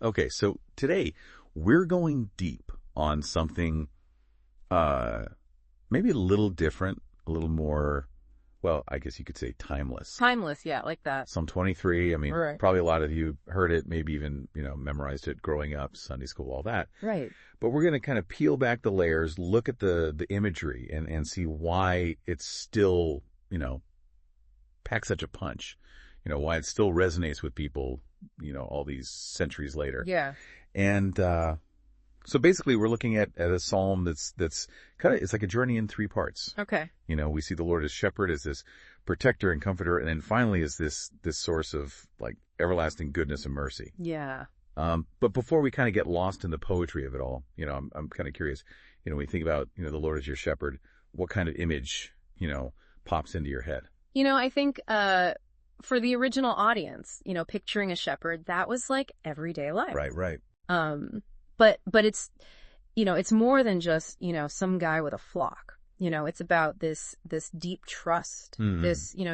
Okay, so today we're going deep on something maybe a little different, a little more, well, I guess you could say timeless. Timeless, yeah, like that. Psalm 23, I mean, Right. probably a lot of you heard it, maybe even, memorized it growing up, Sunday school, all that. Right. But we're going to kind of peel back the layers, look at the imagery and see why it's still, packs such a punch, why it still resonates with people, all these centuries later. Yeah. And, so basically we're looking at a psalm that's kind of, it's like a journey in three parts. Okay. We see the Lord as shepherd, as this protector and comforter, and then finally as this source of like everlasting goodness and mercy. Yeah. But before we kind of get lost in the poetry of it all, I'm kind of curious, when you think about, the Lord as your shepherd, what kind of image, pops into your head? I think, for the original audience, picturing a shepherd, that was like everyday life. Right. But it's, it's more than just, some guy with a flock. It's about this deep trust. Mhm.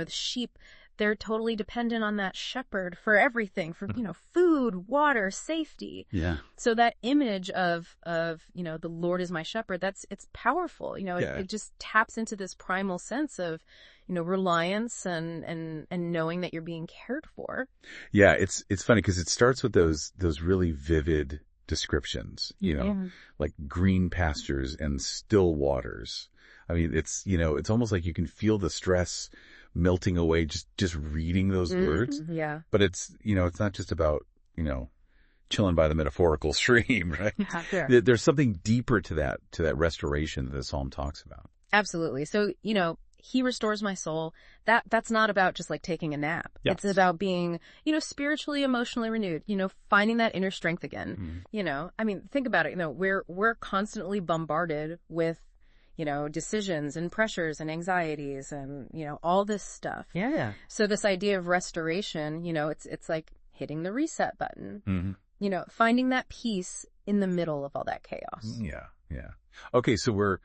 The sheep, they're totally dependent on that shepherd for everything, for, food, water, safety. Yeah. So that image of, the Lord is my shepherd, it's powerful. Yeah. It just taps into this primal sense of, reliance and knowing that you're being cared for. Yeah. It's funny because it starts with those really vivid descriptions, like green pastures and still waters. I mean, it's almost like you can feel the stress melting away just reading those words. Yeah. But it's not just about, chilling by the metaphorical stream, right? Yeah, sure. There's something deeper to that restoration that the psalm talks about. Absolutely. So, he restores my soul. That's not about just like taking a nap. Yeah. It's about being, spiritually, emotionally renewed, finding that inner strength again. Mm-hmm. I mean, think about it. We're constantly bombarded with, decisions and pressures and anxieties and, all this stuff. Yeah. So this idea of restoration, it's like hitting the reset button, Mm-hmm. finding that peace in the middle of all that chaos. Yeah. Okay. So we're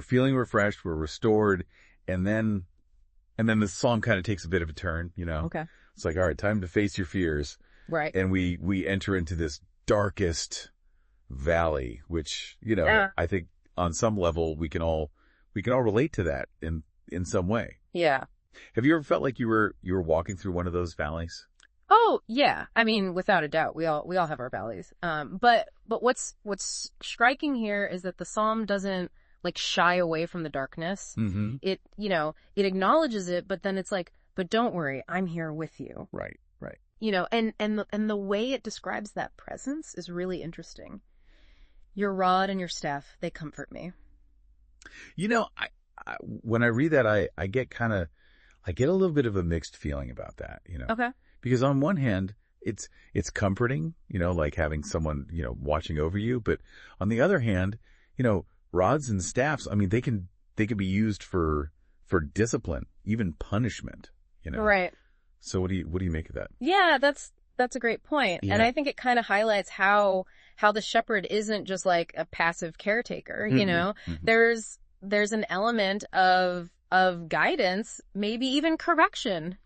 feeling refreshed. We're restored. And then the psalm kind of takes a bit of a turn, Okay. It's like, all right, time to face your fears. Right. And we enter into this darkest valley, which, Yeah. I think on some level we can all relate to that in some way. Yeah. Have you ever felt like you were walking through one of those valleys? Oh, yeah. I mean, without a doubt, we all have our valleys. But what's striking here is that the psalm doesn't like shy away from the darkness. Mm-hmm. It acknowledges it, but then it's like, but don't worry, I'm here with you. Right. And the way it describes that presence is really interesting. Your rod and your staff, they comfort me. I when I read that, I get a little bit of a mixed feeling about that, Okay. because on one hand, it's comforting, like having someone, watching over you. But on the other hand, rods and staffs, I mean, they can be used for discipline, even punishment, Right. So what do you make of that? Yeah, that's a great point. Yeah. And I think it kind of highlights how the shepherd isn't just like a passive caretaker, Mm-hmm. There's an element of guidance, maybe even correction,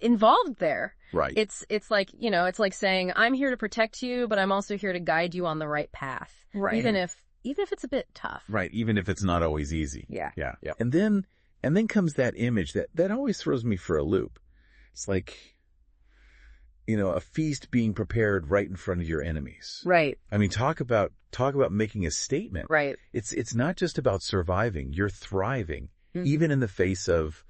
involved there. Right. It's like, it's like saying, I'm here to protect you, but I'm also here to guide you on the right path. Right. Even if it's a bit tough. Right. Even if it's not always easy. Yeah. Yeah. And then comes that image that always throws me for a loop. It's like, a feast being prepared right in front of your enemies. Right. I mean, talk about making a statement. Right. It's not just about surviving. You're thriving, Mhm. even in the face of,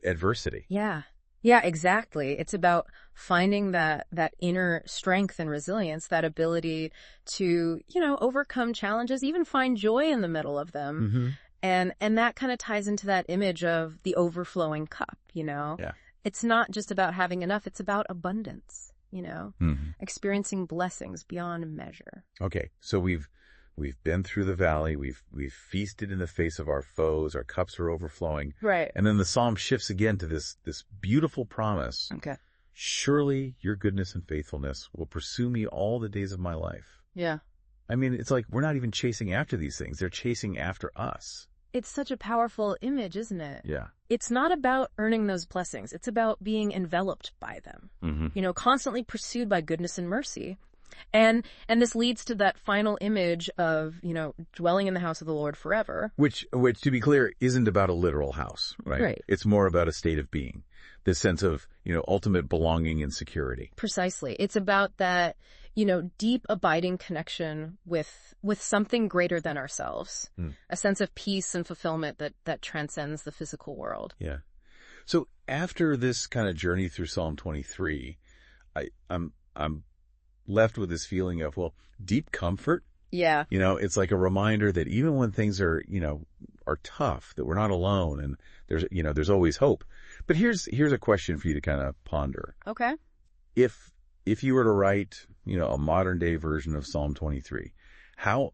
adversity. Yeah. Yeah, exactly. It's about finding that inner strength and resilience, that ability to, overcome challenges, even find joy in the middle of them. Mm-hmm. And that kind of ties into that image of the overflowing cup, Yeah. It's not just about having enough, it's about abundance, Mm-hmm. experiencing blessings beyond measure. Okay. So we've been through the valley. We've feasted in the face of our foes. Our cups are overflowing. Right. And then the psalm shifts again to this beautiful promise. Okay. Surely your goodness and faithfulness will pursue me all the days of my life. Yeah. I mean, it's like we're not even chasing after these things. They're chasing after us, It's such a powerful image, isn't it? Yeah. It's not about earning those blessings. It's about being enveloped by them, constantly pursued by goodness and mercy. And this leads to that final image of, dwelling in the house of the Lord forever. Which, to be clear, isn't about a literal house, right? Right. It's more about a state of being, this sense of, ultimate belonging and security. Precisely. It's about that, deep, abiding connection with something greater than ourselves. A sense of peace and fulfillment that transcends the physical world. Yeah. So after this kind of journey through Psalm 23, I'm left with this feeling of, deep comfort. Yeah. It's like a reminder that even when things are tough, that we're not alone, and there's always hope. But here's a question for you to kind of ponder. Okay. If you were to write, a modern day version of Psalm 23, how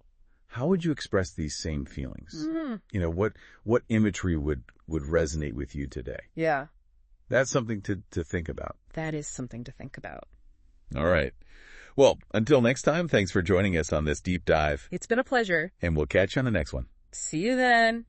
would you express these same feelings? What imagery would resonate with you today? Yeah. That's something to think about. That is something to think about. All right. Well, until next time, thanks for joining us on this deep dive. It's been a pleasure. And we'll catch you on the next one. See you then.